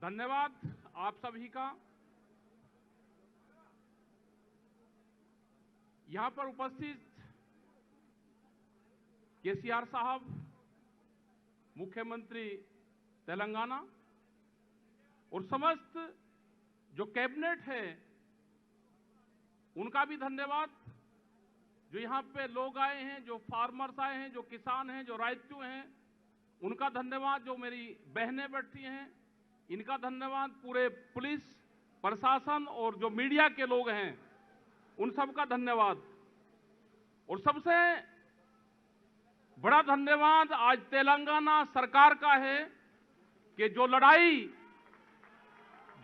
धन्यवाद आप सभी का। यहां पर उपस्थित केसीआर साहब, मुख्यमंत्री तेलंगाना, और समस्त जो कैबिनेट है उनका भी धन्यवाद। जो यहां पे लोग आए हैं, जो फार्मर्स आए हैं, जो किसान हैं, जो राइतू हैं, उनका धन्यवाद। जो मेरी बहनें बैठी हैं, इनका धन्यवाद। पूरे पुलिस प्रशासन और जो मीडिया के लोग हैं, उन सबका धन्यवाद। और सबसे बड़ा धन्यवाद आज तेलंगाना सरकार का है कि जो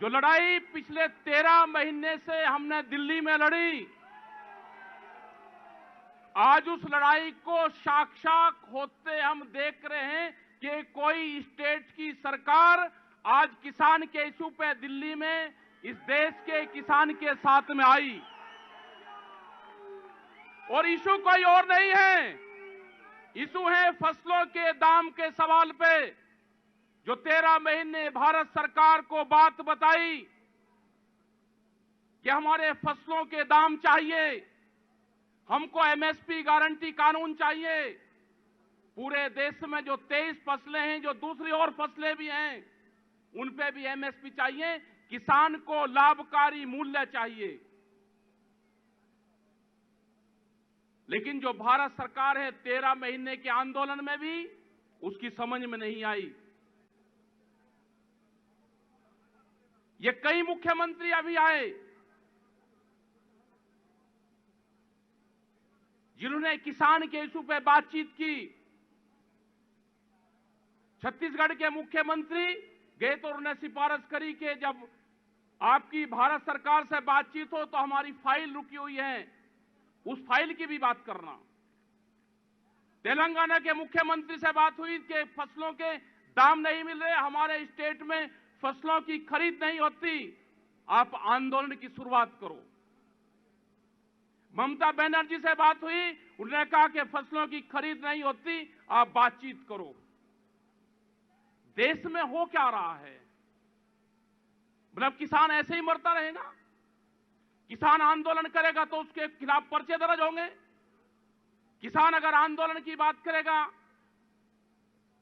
लड़ाई पिछले 13 महीने से हमने दिल्ली में लड़ी, आज उस लड़ाई को साक्षात होते हम देख रहे हैं कि कोई स्टेट की सरकार आज किसान के इशू पे दिल्ली में इस देश के किसान के साथ में आई। और इशू कोई और नहीं है, इशू है फसलों के दाम के सवाल पे। जो 13 महीने भारत सरकार को बात बताई कि हमारे फसलों के दाम चाहिए, हमको एमएसपी गारंटी कानून चाहिए। पूरे देश में जो 23 फसलें हैं, जो दूसरी और फसलें भी हैं, उन पे भी एमएसपी चाहिए। किसान को लाभकारी मूल्य चाहिए। लेकिन जो भारत सरकार है, 13 महीने के आंदोलन में भी उसकी समझ में नहीं आई। ये कई मुख्यमंत्री अभी आए जिन्होंने किसान के इशू पे बातचीत की। छत्तीसगढ़ के मुख्यमंत्री गए तो उन्होंने सिफारिश करी कि जब आपकी भारत सरकार से बातचीत हो तो हमारी फाइल रुकी हुई है, उस फाइल की भी बात करना। तेलंगाना के मुख्यमंत्री से बात हुई कि फसलों के दाम नहीं मिल रहे, हमारे स्टेट में फसलों की खरीद नहीं होती, आप आंदोलन की शुरुआत करो। ममता बनर्जी से बात हुई, उन्होंने कहा कि फसलों की खरीद नहीं होती, आप बातचीत करो। देश में हो क्या रहा है? मतलब किसान ऐसे ही मरता रहेगा? किसान आंदोलन करेगा तो उसके खिलाफ पर्चे दर्ज होंगे। किसान अगर आंदोलन की बात करेगा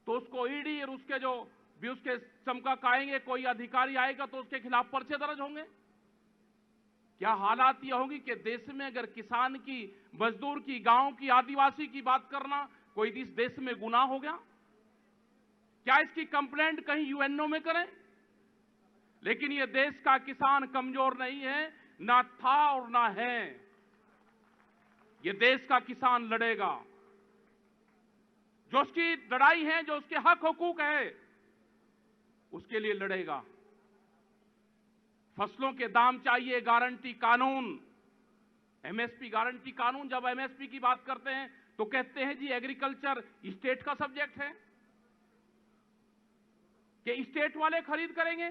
तो उसको ईडी और उसके जो भी उसके चमका आएंगे, कोई अधिकारी आएगा तो उसके खिलाफ पर्चे दर्ज होंगे। क्या हालात ये होंगी कि देश में अगर किसान की, मजदूर की, गांव की, आदिवासी की बात करना कोई इस देश में गुनाह हो गया? क्या इसकी कंप्लेंट कहीं यूएनओ में करें? लेकिन ये देश का किसान कमजोर नहीं है, ना था और ना है। ये देश का किसान लड़ेगा। जो उसकी लड़ाई है, जो उसके हक हुकूक है, उसके लिए लड़ेगा। फसलों के दाम चाहिए, गारंटी कानून, एमएसपी गारंटी कानून। जब एमएसपी की बात करते हैं तो कहते हैं जी एग्रीकल्चर स्टेट का सब्जेक्ट है, कि स्टेट वाले खरीद करेंगे।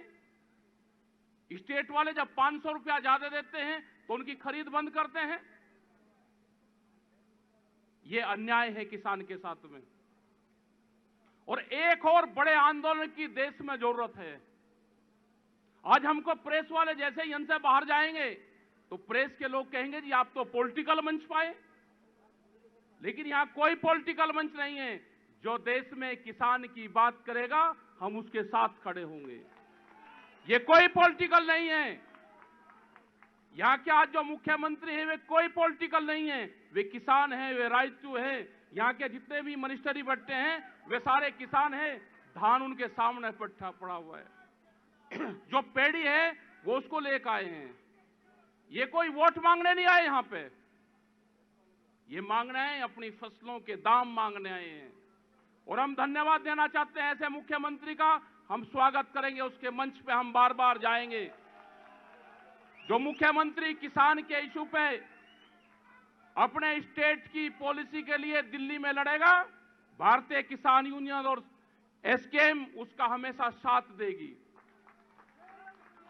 स्टेट वाले जब 500 रुपया ज्यादा देते हैं तो उनकी खरीद बंद करते हैं। यह अन्याय है किसान के साथ में। और एक और बड़े आंदोलन की देश में जरूरत है। आज हमको प्रेस वाले जैसे ही इनसे बाहर जाएंगे तो प्रेस के लोग कहेंगे जी आप तो पॉलिटिकल मंच पाए। लेकिन यहां कोई पॉलिटिकल मंच नहीं है। जो देश में किसान की बात करेगा हम उसके साथ खड़े होंगे। ये कोई पॉलिटिकल नहीं है। यहां के आज जो मुख्यमंत्री हैं वे कोई पॉलिटिकल नहीं है, वे किसान हैं, वे राइतू हैं। यहां के जितने भी मिनिस्टरी बैठे हैं वे सारे किसान हैं। धान उनके सामने पड़ा हुआ है। जो पेड़ी है वो उसको लेकर आए हैं। ये कोई वोट मांगने नहीं आए यहां पे, ये मांगने आए, अपनी फसलों के दाम मांगने आए हैं। और हम धन्यवाद देना चाहते हैं ऐसे मुख्यमंत्री का। हम स्वागत करेंगे, उसके मंच पे हम बार बार जाएंगे। जो मुख्यमंत्री किसान के इशू पे अपने स्टेट की पॉलिसी के लिए दिल्ली में लड़ेगा, भारतीय किसान यूनियन और एसकेएम उसका हमेशा साथ देगी।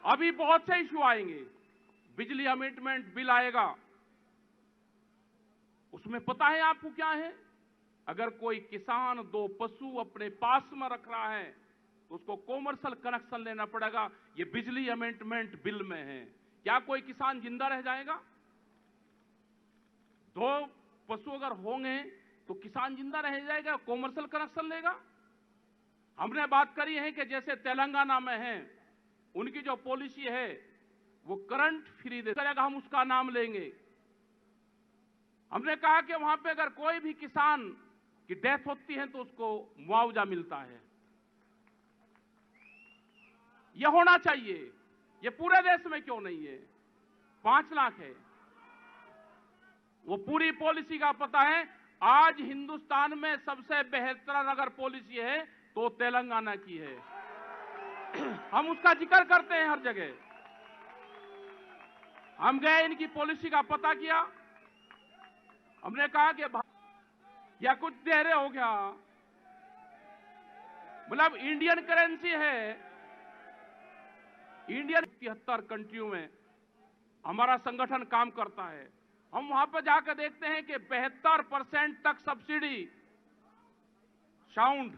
अभी बहुत से इशू आएंगे। बिजली अमेंडमेंट बिल आएगा, उसमें पता है आपको क्या है? अगर कोई किसान 2 पशु अपने पास में रख रहा है तो उसको कॉमर्शियल कनेक्शन लेना पड़ेगा। ये बिजली अमेंडमेंट बिल में है। क्या कोई किसान जिंदा रह जाएगा? 2 पशु अगर होंगे तो किसान जिंदा रह जाएगा, कॉमर्शियल कनेक्शन लेगा। हमने बात करी है कि जैसे तेलंगाना में है, उनकी जो पॉलिसी है वो करंट फ्री दे करेगा, हम उसका नाम लेंगे। हमने कहा कि वहां पे अगर कोई भी किसान की डेथ होती है तो उसको मुआवजा मिलता है। यह होना चाहिए। यह पूरे देश में क्यों नहीं है? 5 लाख है। वो पूरी पॉलिसी का पता है। आज हिंदुस्तान में सबसे बेहतर अगर पॉलिसी है तो तेलंगाना की है। हम उसका जिक्र करते हैं हर जगह। हम गए, इनकी पॉलिसी का पता किया। हमने कहा कि या कुछ देर हो गया, मतलब इंडियन करेंसी है। इंडियन 73 कंट्रियों में हमारा संगठन काम करता है। हम वहां पर जाकर देखते हैं कि 72% तक सब्सिडी। साउंड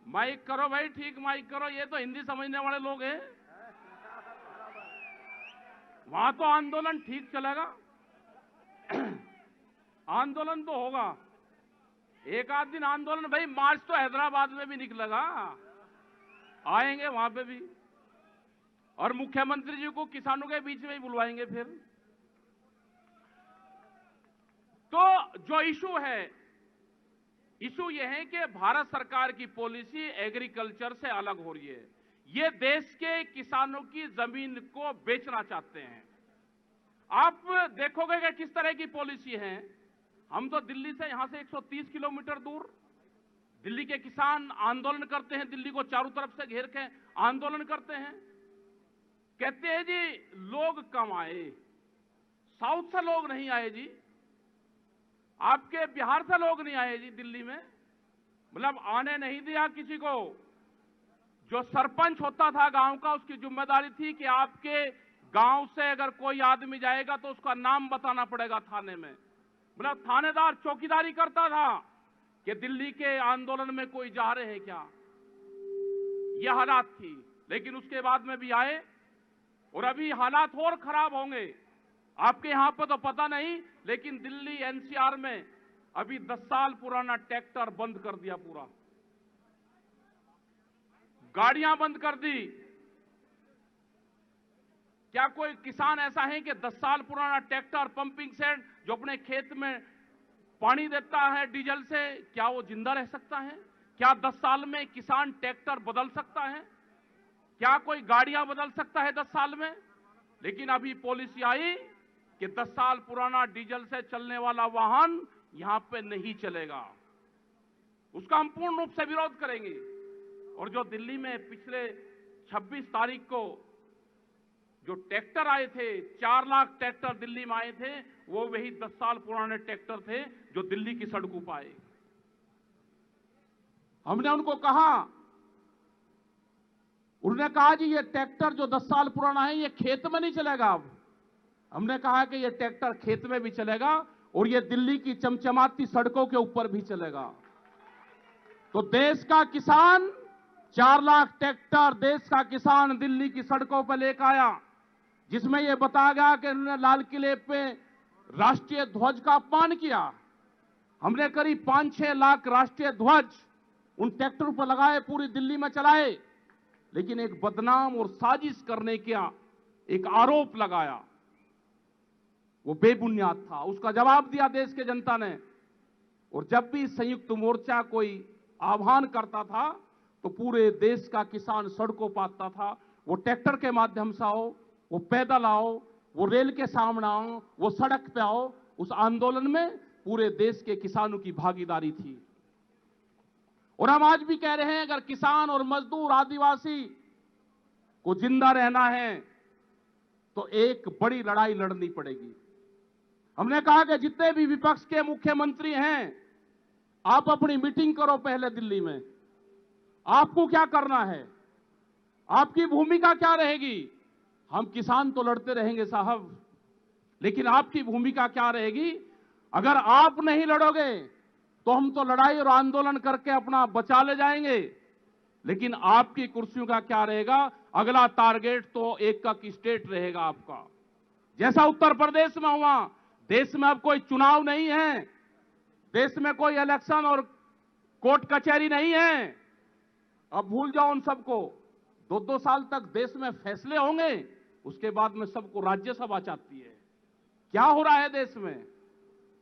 माइक करो भाई, ठीक माइक करो। ये तो हिंदी समझने वाले लोग हैं। वहां तो आंदोलन ठीक चलेगा। आंदोलन तो होगा, एक आध दिन आंदोलन। भाई मार्च तो हैदराबाद में भी निकलेगा, आएंगे वहां पे भी, और मुख्यमंत्री जी को किसानों के बीच में ही बुलवाएंगे फिर। तो जो इशू है, इशू यह है कि भारत सरकार की पॉलिसी एग्रीकल्चर से अलग हो रही है। ये देश के किसानों की जमीन को बेचना चाहते हैं। आप देखोगे कि किस तरह की पॉलिसी है। हम तो दिल्ली से, यहां से 130 किलोमीटर दूर दिल्ली के किसान आंदोलन करते हैं। दिल्ली को चारों तरफ से घेर के आंदोलन करते हैं। कहते हैं जी लोग कम आए, साउथ से लोग नहीं आए जी, आपके बिहार से लोग नहीं आए जी दिल्ली में। मतलब आने नहीं दिया किसी को। जो सरपंच होता था गांव का, उसकी जिम्मेदारी थी कि आपके गांव से अगर कोई आदमी जाएगा तो उसका नाम बताना पड़ेगा थाने में। मतलब थानेदार चौकीदारी करता था कि दिल्ली के आंदोलन में कोई जा रहे हैं क्या। यह हालात थी। लेकिन उसके बाद में भी आए, और अभी हालात और खराब होंगे। आपके यहां पर तो पता नहीं, लेकिन दिल्ली एनसीआर में अभी 10 साल पुराना ट्रैक्टर बंद कर दिया। पूरा गाड़ियां बंद कर दी। क्या कोई किसान ऐसा है कि 10 साल पुराना ट्रैक्टर, पंपिंग सेट जो अपने खेत में पानी देता है डीजल से, क्या वो जिंदा रह सकता है? क्या 10 साल में किसान ट्रैक्टर बदल सकता है? क्या कोई गाड़ियां बदल सकता है 10 साल में? लेकिन अभी पॉलिसी आई कि 10 साल पुराना डीजल से चलने वाला वाहन यहां पे नहीं चलेगा। उसका हम पूर्ण रूप से विरोध करेंगे। और जो दिल्ली में पिछले 26 तारीख को जो ट्रैक्टर आए थे, 4 लाख ट्रैक्टर दिल्ली में आए थे, वो वही 10 साल पुराने ट्रैक्टर थे जो दिल्ली की सड़कों पर आए। हमने उनको कहा, उन्होंने कहा जी ये ट्रैक्टर जो 10 साल पुराना है ये खेत में नहीं चलेगा। अब हमने कहा कि ये ट्रैक्टर खेत में भी चलेगा और ये दिल्ली की चमचमाती सड़कों के ऊपर भी चलेगा। तो देश का किसान 4 लाख ट्रैक्टर देश का किसान दिल्ली की सड़कों पर लेकर आया, जिसमें यह बताया गया कि उन्होंने लाल किले पे राष्ट्रीय ध्वज का अपमान किया। हमने करीब 5-6 लाख राष्ट्रीय ध्वज उन ट्रैक्टरों पर लगाए, पूरी दिल्ली में चलाए। लेकिन एक बदनाम और साजिश करने का एक आरोप लगाया, वो बेबुनियाद था। उसका जवाब दिया देश के जनता ने। और जब भी संयुक्त मोर्चा कोई आह्वान करता था तो पूरे देश का किसान सड़कों पर आता था। वो ट्रैक्टर के माध्यम से आओ, वो पैदल आओ, वो रेल के सामने आओ, वो सड़क पे आओ। उस आंदोलन में पूरे देश के किसानों की भागीदारी थी। और हम आज भी कह रहे हैं, अगर किसान और मजदूर आदिवासी को जिंदा रहना है तो एक बड़ी लड़ाई लड़नी पड़ेगी। हमने कहा कि जितने भी विपक्ष के मुख्यमंत्री हैं, आप अपनी मीटिंग करो पहले दिल्ली में। आपको क्या करना है, आपकी भूमिका क्या रहेगी? हम किसान तो लड़ते रहेंगे साहब, लेकिन आपकी भूमिका क्या रहेगी? अगर आप नहीं लड़ोगे तो हम तो लड़ाई और आंदोलन करके अपना बचा ले जाएंगे, लेकिन आपकी कुर्सियों का क्या रहेगा? अगला टारगेट तो एक का स्टेट रहेगा आपका। जैसा उत्तर प्रदेश में हुआ, देश में अब कोई चुनाव नहीं है, देश में कोई इलेक्शन और कोर्ट कचहरी नहीं है। अब भूल जाओ उन सबको। 2-2 साल तक देश में फैसले होंगे, उसके बाद में सबको राज्यसभा चाहती है। क्या हो रहा है देश में?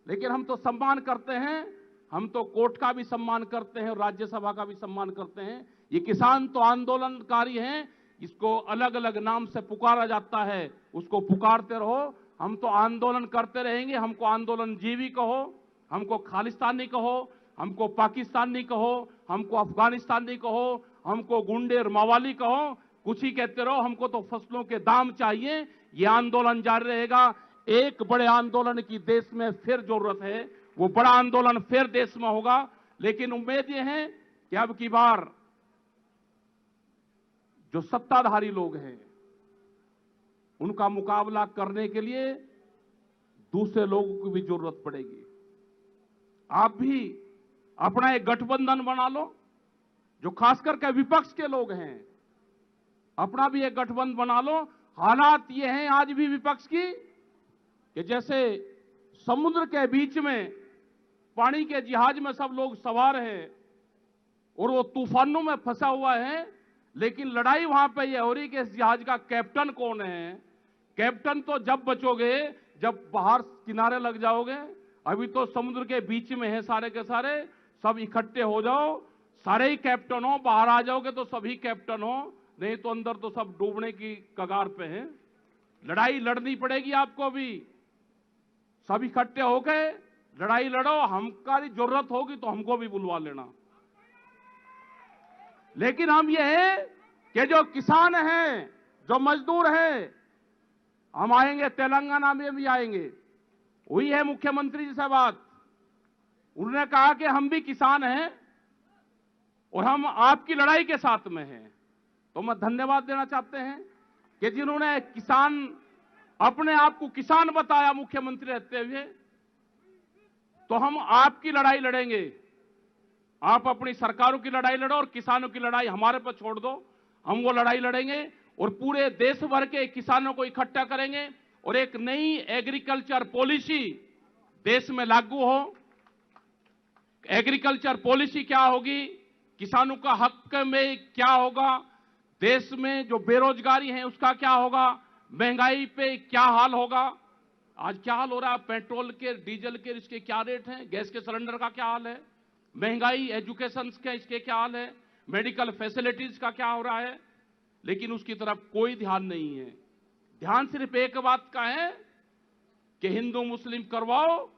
लेकिन हम तो सम्मान करते हैं, हम तो कोर्ट का भी सम्मान करते हैं और राज्यसभा का भी सम्मान करते हैं। ये किसान तो आंदोलनकारी हैं, इसको अलग अलग नाम से पुकारा जाता है, उसको पुकारते रहो। हम तो आंदोलन करते रहेंगे। हमको आंदोलन जीवी कहो, हमको खालिस्तानी कहो, हमको पाकिस्तानी कहो, हमको अफगानिस्तानी कहो, हमको गुंडे और मवाली कहो, कुछ ही कहते रहो। हमको तो फसलों के दाम चाहिए। ये आंदोलन जारी रहेगा। एक बड़े आंदोलन की देश में फिर जरूरत है, वो बड़ा आंदोलन फिर देश में होगा। लेकिन उम्मीद ये है कि अब की बार जो सत्ताधारी लोग हैं, उनका मुकाबला करने के लिए दूसरे लोगों की भी जरूरत पड़ेगी। आप भी अपना एक गठबंधन बना लो, जो खास करके विपक्ष के लोग हैं, अपना भी एक गठबंधन बना लो। हालात ये हैं आज भी विपक्ष की कि जैसे समुद्र के बीच में पानी के जहाज में सब लोग सवार हैं और वो तूफानों में फंसा हुआ है, लेकिन लड़ाई वहां पे ये हो रही कि इस जहाज का कैप्टन कौन है। कैप्टन तो जब बचोगे जब बाहर किनारे लग जाओगे। अभी तो समुद्र के बीच में है सारे के सारे। सब इकट्ठे हो जाओ, सारे ही कैप्टन हो। बाहर आ जाओगे तो सभी कैप्टन हो, नहीं तो अंदर तो सब डूबने की कगार पे हैं। लड़ाई लड़नी पड़ेगी आपको भी। सब इकट्ठे होके लड़ाई लड़ो। हमारी जरूरत होगी तो हमको भी बुलवा लेना। लेकिन हम ये है कि जो किसान हैं, जो मजदूर हैं, हम आएंगे, तेलंगाना में भी आएंगे। वही है मुख्यमंत्री जी से बात। उन्होंने कहा कि हम भी किसान हैं और हम आपकी लड़ाई के साथ में हैं। तो मैं धन्यवाद देना चाहते हैं कि जिन्होंने किसान, अपने आप को किसान बताया मुख्यमंत्री रहते हुए, तो हम आपकी लड़ाई लड़ेंगे। आप अपनी सरकारों की लड़ाई लड़ो और किसानों की लड़ाई हमारे पर छोड़ दो। हम वो लड़ाई लड़ेंगे और पूरे देश भर के किसानों को इकट्ठा करेंगे और एक नई एग्रीकल्चर पॉलिसी देश में लागू हो। एग्रीकल्चर पॉलिसी क्या होगी, किसानों का हक में क्या होगा, देश में जो बेरोजगारी है उसका क्या होगा, महंगाई पे क्या हाल होगा। आज क्या हाल हो रहा है, पेट्रोल के, डीजल के इसके क्या रेट हैं, गैस के सिलेंडर का क्या हाल है, महंगाई, एजुकेशन के इसके क्या हाल है, मेडिकल फैसिलिटीज का क्या हो रहा है। लेकिन उसकी तरफ कोई ध्यान नहीं है। ध्यान सिर्फ एक बात का है कि हिंदू मुस्लिम करवाओ,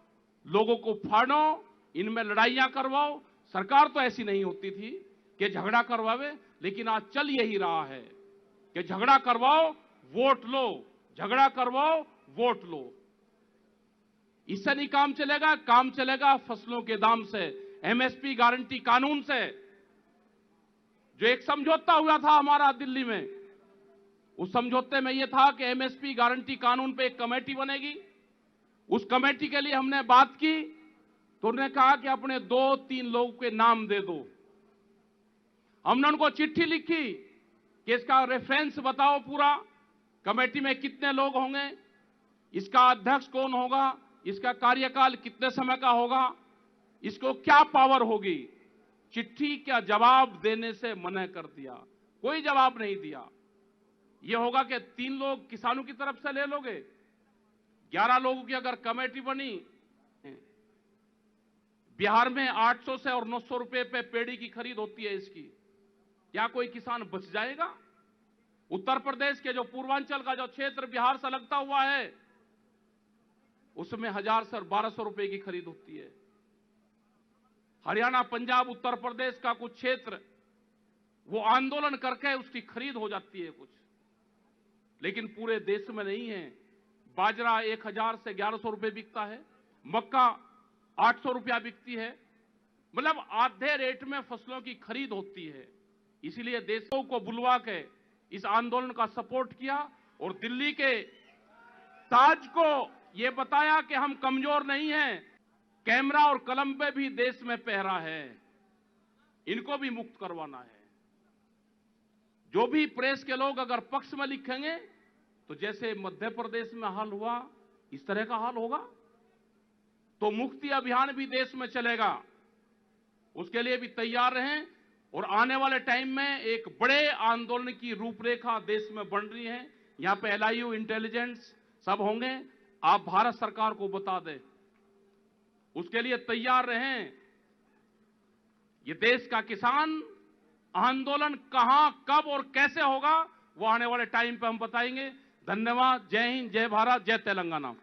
लोगों को फाड़ो, इनमें लड़ाइयां करवाओ। सरकार तो ऐसी नहीं होती थी कि झगड़ा करवावे, लेकिन आज चल यही रहा है कि झगड़ा करवाओ, वोट लो, झगड़ा करवाओ, वोट लो। इससे नहीं काम चलेगा। काम चलेगा फसलों के दाम से, एमएसपी गारंटी कानून से। जो एक समझौता हुआ था हमारा दिल्ली में, उस समझौते में यह था कि एमएसपी गारंटी कानून पे एक कमेटी बनेगी। उस कमेटी के लिए हमने बात की तो उन्होंने कहा कि अपने 2-3 लोगों के नाम दे दो। हमने उनको चिट्ठी लिखी कि इसका रेफरेंस बताओ, पूरा कमेटी में कितने लोग होंगे, इसका अध्यक्ष कौन होगा, इसका कार्यकाल कितने समय का होगा, इसको क्या पावर होगी। चिट्ठी का जवाब देने से मना कर दिया, कोई जवाब नहीं दिया। यह होगा कि 3 लोग किसानों की तरफ से ले लोगे, 11 लोगों की अगर कमेटी बनी। बिहार में 800 से और 900 रुपए पे पेड़ी की खरीद होती है इसकी, क्या कोई किसान बच जाएगा? उत्तर प्रदेश के जो पूर्वांचल का जो क्षेत्र बिहार से लगता हुआ है, उसमें 1000 से 1200 रुपए की खरीद होती है। हरियाणा, पंजाब, उत्तर प्रदेश का कुछ क्षेत्र वो आंदोलन करके उसकी खरीद हो जाती है कुछ, लेकिन पूरे देश में नहीं है। बाजरा 1000 से 1100 रुपए बिकता है, मक्का 800 रुपया बिकती है। मतलब आधे रेट में फसलों की खरीद होती है। इसलिए देशों को बुलवा के इस आंदोलन का सपोर्ट किया और दिल्ली के ताज को यह बताया कि हम कमजोर नहीं हैं। कैमरा और कलम पे भी देश में पहरा है, इनको भी मुक्त करवाना है। जो भी प्रेस के लोग अगर पक्ष में लिखेंगे तो जैसे मध्य प्रदेश में हाल हुआ इस तरह का हाल होगा। तो मुक्ति अभियान भी देश में चलेगा, उसके लिए भी तैयार रहें। और आने वाले टाइम में एक बड़े आंदोलन की रूपरेखा देश में बन रही है। यहां पे LIU, इंटेलिजेंस सब होंगे। आप भारत सरकार को बता दें, उसके लिए तैयार रहें। ये देश का किसान आंदोलन कहां, कब और कैसे होगा वो आने वाले टाइम पे हम बताएंगे। धन्यवाद। जय हिंद, जय भारत, जय तेलंगाना।